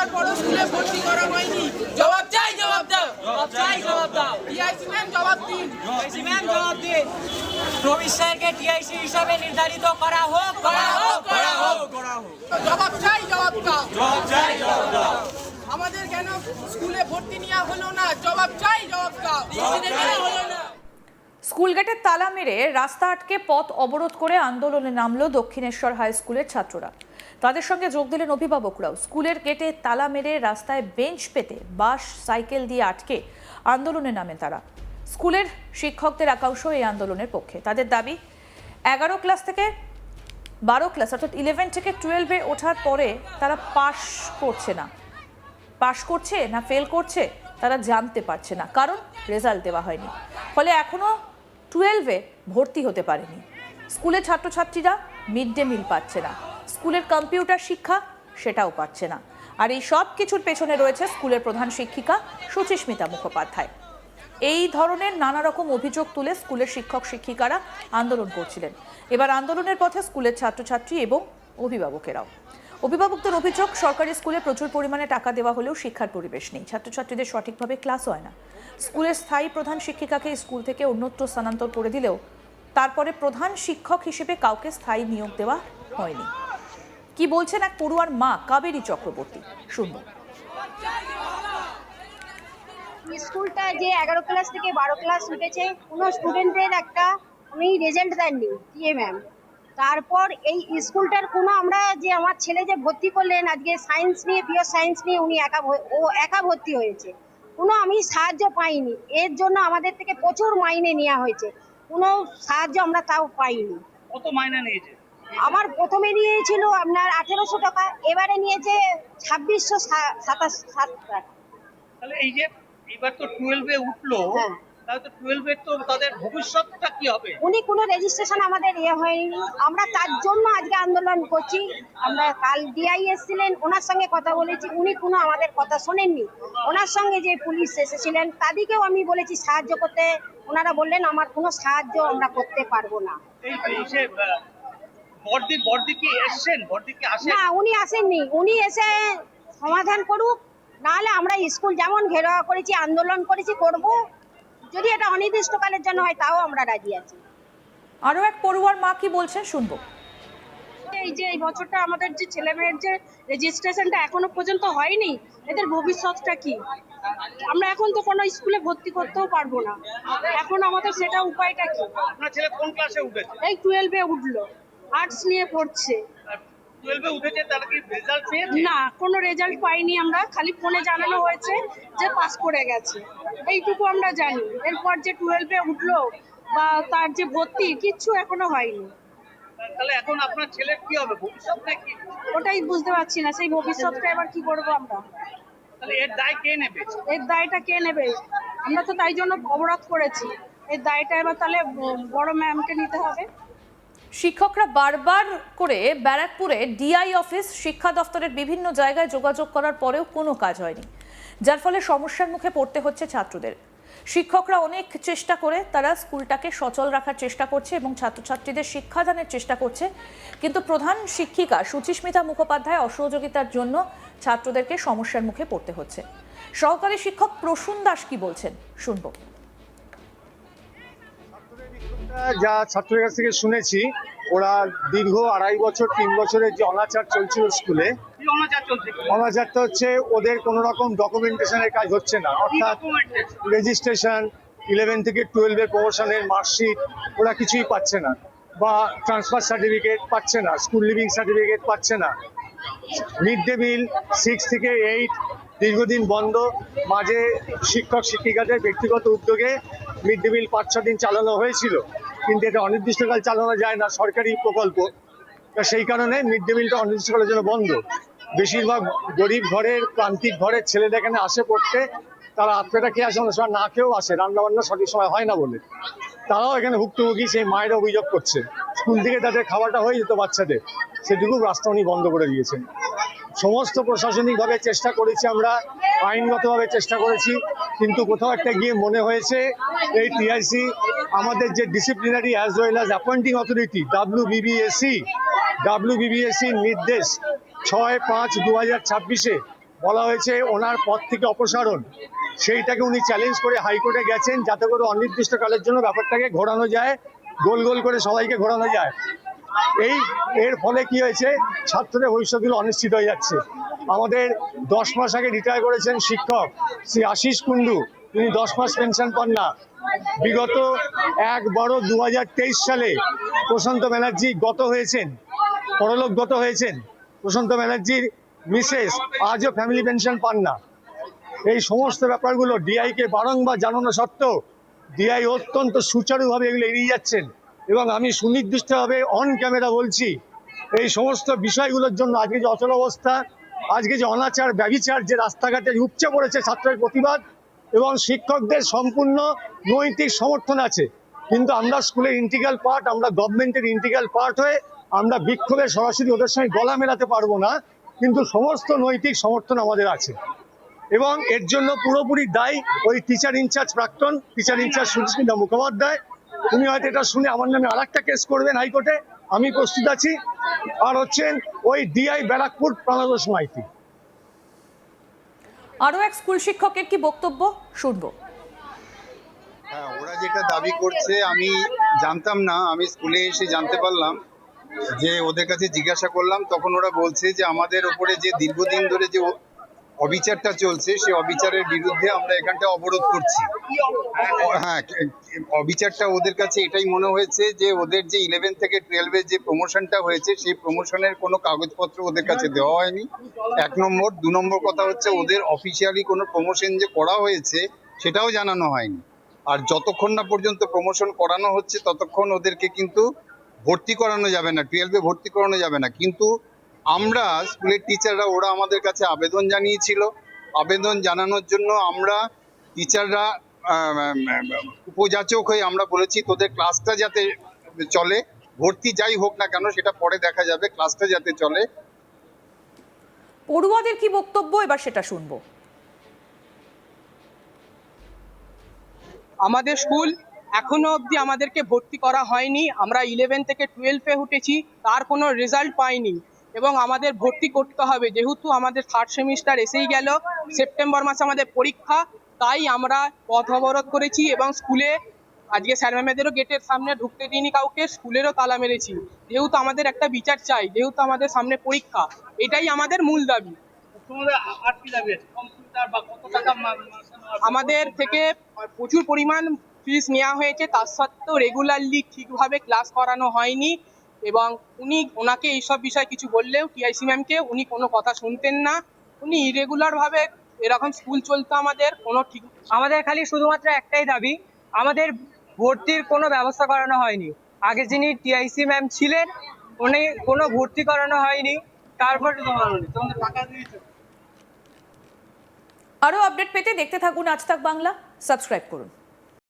একবার বড় স্কুলে ভর্তি করা হয়নি। জবাব চাই, জবাব দাও, জবাব চাই, জবাব দাও। টিআইসি ম্যাম জবাব দিন, টিআইসি ম্যাম জবাব দিন। প্রবীর স্যারকে টিআইসি হিসাবে নির্ধারিত করা হোক, করা হোক, করা হোক, করা হোক। জবাব চাই, জবাব দাও, জবাব চাই, জবাব দাও। আমাদের কেন স্কুলে ভর্তি নেওয়া হলো না? জবাব চাই, জবাব দাও। হলো না। স্কুল গেটের তালা মেরে রাস্তা আটকে পথ অবরোধ করে আন্দোলনে নামলো দক্ষিণেশ্বর হাই স্কুলের ছাত্ররা। তাদের সঙ্গে যোগ দিলেন অভিভাবকরাও। স্কুলের গেটে তালা মেরে রাস্তায় বেঞ্চ পেতে বাস সাইকেল দিয়ে আটকে আন্দোলনে নামেন তারা। স্কুলের শিক্ষকদের একাংশ এই আন্দোলনের পক্ষে। তাদের দাবি 11 ক্লাস থেকে 12 ক্লাস অর্থাৎ 11 থেকে 12-এ ওঠার পরে তারা পাস করছে না, পাস করছে না ফেল করছে তারা জানতে পারছে না, কারণ রেজাল্ট দেওয়া হয়নি। ফলে এখনো 12-এ ভর্তি হতে পারেনি। স্কুলের ছাত্রছাত্রীরা মিড ডে মিল পাচ্ছে না, স্কুলের কম্পিউটার শিক্ষা সেটাও পাচ্ছে না। আর এই সব কিছুর পেছনে রয়েছে স্কুলের প্রধান শিক্ষিকা সুচিস্মিতা মুখোপাধ্যায়। এই ধরনের নানা রকম অভিযোগ তুলে স্কুলের শিক্ষক শিক্ষিকারা আন্দোলন করছিলেন। এবার আন্দোলনের পথে স্কুলের ছাত্রছাত্রী এবং অভিভাবকেরাও। অভিভাবকদের অভিযোগ, সরকারি স্কুলে প্রচুর পরিমাণে টাকা দেওয়া হলেও শিক্ষার পরিবেশ নেই, ছাত্রছাত্রীদের সঠিকভাবে ক্লাস হয় না। স্কুলের স্থায়ী প্রধান শিক্ষিকাকে স্কুল থেকে অন্যত্র স্থানান্তর করে দিলেও তারপরে প্রধান শিক্ষক হিসেবে কাউকে স্থায়ী নিয়োগ দেওয়া হয়নি। কি বলছেন এক পড়ুয়ার মা কাবেরী চক্রবর্তী, শুনবো। স্কুলটা যে 11 ক্লাস থেকে 12 ক্লাস উঠেছে, কোনো স্টুডেন্টের একটা উনি রেজাল্ট দেননি টিএ ম্যাম। তারপর এই স্কুলটার কোনো আমরা যে আমার ছেলে যে ভর্তি করলেন আজকে সায়েন্স নিয়ে, পিওর সায়েন্স নিয়ে উনি একা ভর্তি হয়েছে, কোনো আমি সাহায্য পাইনি। এর জন্য আমাদের থেকে প্রচুর মাইনে নেওয়া হয়েছে, কোনো সাহায্য আমরা তাও পাইনি। কত মাইনে নিয়েছে? আমার প্রথমে নিয়েছিল আপনার 1800 টাকা, এবারে নিয়েছে 2627 টাকা। তাহলে এই যে এবার তো 12-এ উঠলো, হ্যাঁ, তাহলে তো 12-এর তো তাদের ভবিষ্যৎটা কি হবে? উনি কোনো রেজিস্ট্রেশন আমাদের হয়নি, আমরা তার জন্য আজকে আন্দোলন করছি। আমরা কাল ডিআই এসেছিলেন, ওনার সঙ্গে কথা বলেছি, উনি কোনো আমাদের কথা শোনেননি। ওনার সঙ্গে যে পুলিশ এসেছিলেন তাদেরকেও আমি বলেছি সাহায্য করতে, ওনারা বললেন আমার কোনো সাহায্য আমরা করতে পারবো না। এই সে বর্দি কি এসেছেন? বর্দি কি আসেন? না, উনি আসেননি। উনি এসে সমাধান করুক, নাহলে আমরা স্কুল যেমন ঘেরাও করেছি, আন্দোলন করেছি, করব। যদি এটা অনির্দিষ্টকালের জন্য হয় তাও আমরা রাজি আছি। আরো এক পড়ুয়ার মা কি বলছেন, শুনবো। এই যে এই বছরটা আমাদের যে ছেলে মেয়ের যে রেজিস্ট্রেশনটা এখনো পর্যন্ত হয়নি, এদের ভবিষ্যৎটা কি? আমরা এখন তো কোনো স্কুলে ভর্তি করতেও পারবো না, এখন আমাদের সেটা উপায়টা কি? আপনার ছেলে কোন ক্লাসে উঠেছে? এই 12-এ উঠলো, আর্টস নিয়ে পড়ছে। 12-এ উঠেছে, তাহলে কি রেজাল্ট পেয়েছে? না, কোনো রেজাল্ট পাইনি আমরা, খালি ফোনে জানানো হয়েছে যে পাস করে গেছে, এইটুকু আমরা জানি। এরপর যে 12-এ উঠলো বা তার যে ভর্তি, কিচ্ছু এখনো হয়নি। তাহলে এখন আপনার ছেলের কি হবে, ভবিষ্যৎটা কি? ওটাই বুঝতে পারছি না, সেই ভবিষ্যৎটা এবার কি করবো আমরা? তাহলে এর দায় কে নেবে? এর দায়টা কে নেবে? আমরা তো তাই জন্য অবরোধ করেছি, এর দায়টা এবার তাহলে বড় ম্যামকে নিতে হবে। শিক্ষকরা বারবার করে ব্যারাকপুরে ডিআই অফিস, শিক্ষা দপ্তরের বিভিন্ন জায়গায় যোগাযোগ করার পরেও কোনো কাজ হয়নি, যার ফলে সমস্যার মুখে পড়তে হচ্ছে ছাত্রদের। শিক্ষকরা অনেক চেষ্টা করে তারা স্কুলটাকে সচল রাখার চেষ্টা করছে এবং ছাত্রছাত্রীদের শিক্ষাদানের চেষ্টা করছে, কিন্তু প্রধান শিক্ষিকা সুচিস্মিতা মুখোপাধ্যায় অসহযোগিতার জন্য ছাত্রদেরকে সমস্যার মুখে পড়তে হচ্ছে। সহকারী শিক্ষক প্রসূন দাস কি বলছেন, শুনবো। যা ছাত্রের কাছ থেকে শুনেছি, ওরা দীর্ঘ 2.5 বছর 3 বছরের যে অনাচার চলছিল স্কুলে, কি অনাচার চলছে? অনাচারটা হচ্ছে ওদের কোনো রকম ডকুমেন্টেশনের কাজ হচ্ছে না, অর্থাৎ রেজিস্ট্রেশন, 11 থেকে 12-এর প্রমোশনের মার্কশিট ওরা কিছুই পাচ্ছে না, বা ট্রান্সফার সার্টিফিকেট পাচ্ছে না, স্কুল লিভিং সার্টিফিকেট পাচ্ছে না। মিড ডে মিল 6 থেকে 8 দীর্ঘদিন বন্ধ, মাঝে শিক্ষক শিক্ষিকাদের ব্যক্তিগত উদ্যোগে মিড ডে মিল 5-6 দিন চালানো হয়েছিল, কিন্তু এটা অনির্দিষ্টকাল চালানো যায় না, সরকারি প্রকল্প। সেই কারণে মিড ডে মিলটা অনির্দিষ্টকালের জন্য বন্ধ। বেশিরভাগ গরিব ঘরের, প্রান্তিক ঘরের ছেলেদের এখানে আসে পড়তে, তারা আত্মীয়টা খেয়ে আসে, অনেক সময় না খেয়েও আসে, রান্নাবান্না সঠিক সময় হয় না বলে। তারাও এখানে ভুক্তভোগী, সেই মায়েরা অভিযোগ করছে স্কুল থেকে তাদের খাবারটা হয়ে যেত বাচ্চাদের, সেটুকু রাস্তা উনি বন্ধ করে দিয়েছেন। সমস্ত প্রশাসনিকভাবে চেষ্টা করেছি আমরা, আইনগতভাবে চেষ্টা করেছি, কিন্তু কোথাও একটা গিয়ে মনে হয়েছে এই টিআইসি আমাদের যে disciplinary as well as appointing authority WBBSC নির্দেশ 6/5/2026-এ বলা হয়েছে ওনার পদ থেকে অপসারণ, সেইটাকে উনি চ্যালেঞ্জ করে হাইকোর্টে গেছেন যাতে করে অনির্দিষ্টকালের জন্য ব্যাপারটাকে ঘোরানো যায়, গোল গোল করে সবাইকে ঘোরানো যায়। এর ফলে কি হয়েছে, ছাত্রদের ভবিষ্যৎগুলো অনিশ্চিত হয়ে যাচ্ছে। আমাদের 10 মাস আগে রিটায়ার করেছেন শিক্ষক শ্রী আশিস কুন্ডু, তিনি 10 মাস পেনশন পান না। বিগত 1/12/2023 সালে প্রশান্ত ব্যানার্জি পরলোকগত হয়েছেন। প্রশান্ত ব্যানার্জির মিসেস আজও ফ্যামিলি পেনশন পান না। এই সমস্ত ব্যাপারগুলো ডিআইকে বারংবার জানানো সত্ত্বেও ডিআই অত্যন্ত সুচারুভাবে এগুলো এড়িয়ে যাচ্ছেন। এবং আমি সুনির্দিষ্টভাবে অন ক্যামেরা বলছি, এই সমস্ত বিষয়গুলোর জন্য আজকে যে অচল অবস্থা, আজকে যে অনাচার ব্যভিচার, যে রাস্তাঘাটে উপচে পড়েছে ছাত্রের প্রতিবাদ, এবং শিক্ষকদের সম্পূর্ণ নৈতিক সমর্থন আছে, কিন্তু আমরা স্কুলের ইন্টিগ্রাল পার্ট, আমরা গভর্নমেন্টের ইন্টিগ্রাল পার্ট হয়ে আমরা বিক্ষোভে সরাসরি ওদের সঙ্গে গলা মেলাতে পারবো না, কিন্তু সমস্ত নৈতিক সমর্থন আমাদের আছে। এবং এর জন্য পুরোপুরি দায়ী ওই প্রাক্তন টিচার ইনচার্জ সুস্মিতা মুখোপাধ্যায়। উনি হয়তো এটা শুনে আমার নামে আরেকটা কেস করবেন হাইকোর্টে, আমি প্রস্তুত আছি। আর হচ্ছেন ওই ডিআই ব্যারাকপুর প্রাণতোষ মাইতি। আরও এক স্কুল শিক্ষকের কি বক্তব্য শুনবো। হ্যাঁ, ওরা যেটা দাবি করছে আমি জানতাম না, আমি স্কুলে এসে জানতে পারলাম, যে ওদের কাছে জিজ্ঞাসা করলাম, তখন ওরা বলছে যে আমাদের ওপরে যে দীর্ঘদিন ধরে যে অবিচারটা চলছে, সেই অবিচারের বিরুদ্ধে আমরা এখানটা অবরোধ করছি। হ্যাঁ, অবিচারটা ওদের কাছে এটাই মনে হয়েছে যে ওদের যে 11 থেকে 12 যে প্রমোশনটা হয়েছে, সেই প্রমোশনের কোনো কাগজপত্র ওদের কাছে দেওয়া হয়নি, 1 নম্বর। 2 নম্বর কথা হচ্ছে ওদের অফিসিয়ালি কোনো প্রমোশন যে করা হয়েছে সেটাও জানানো হয়নি। আর যতক্ষণ না পর্যন্ত প্রমোশন করানো হচ্ছে ততক্ষণ ওদেরকে কিন্তু ভর্তি করানো যাবে না, 12-এ ভর্তি করানো যাবে না। কিন্তু আমরা স্কুলের টিচাররা, ওরা আমাদের কাছে আবেদন জানিয়েছিল, আবেদন জানানোর জন্য আমরা টিচাররা উপযাচক হয়ে আমরা বলেছি তোদের ক্লাসটা যাতে চলে, ভর্তি যাই হোক না কেন সেটা পরে দেখা যাবে, ক্লাসটা যাতে চলে। পড়ুয়াদের কি বক্তব্য এবার সেটা শুনবো। আমাদের স্কুল এখনো অবধি আমাদেরকে ভর্তি করা হয়নি। আমরা 11 থেকে 12-এ উঠেছি, তার কোনো রেজাল্ট পাইনি এবং আমাদের ভর্তি করতে হবে। যেহেতু আমাদের 3rd সেমিস্টার এসেই গেল, সেপ্টেম্বর মাসে আমাদের পরীক্ষা, তাই আমরা পথ অবরোধ করেছি এবং স্কুলে আজকে স্যার ম্যামেদেরও গেটের সামনে ঢুকতে দিইনি কাউকে, স্কুলেরও তালা মেরেছি। যেহেতু আমাদের একটা বিচার চাই, যেহেতু আমাদের সামনে পরীক্ষা, এটাই আমাদের মূল দাবি। আমাদের থেকে প্রচুর পরিমাণ ফিস নেওয়া হয়েছে, তার সত্ত্বেও রেগুলারলি ঠিকভাবে ক্লাস করানো হয়নি এবং ওনাকে এইসব বিষয়ে কিছু বললেও টিআইসি ম্যামকে উনি কোনো কথা শুনতেন না। উনি ইরেগুলারভাবে এরকম স্কুল চলতো আমাদের কোনো ঠিক। আমাদের খালি শুধুমাত্র একটাই দাবি, আমাদের ভর্তির কোনো ব্যবস্থা করানো হয়নি। আগে যিনি টিআইসি ম্যাম ছিলেন উনি কোনো ভর্তি করানো হয়নি, তারপর আরও আপডেট পেতে দেখতে থাকুন আজ তাক বাংলা, সাবস্ক্রাইব করুন।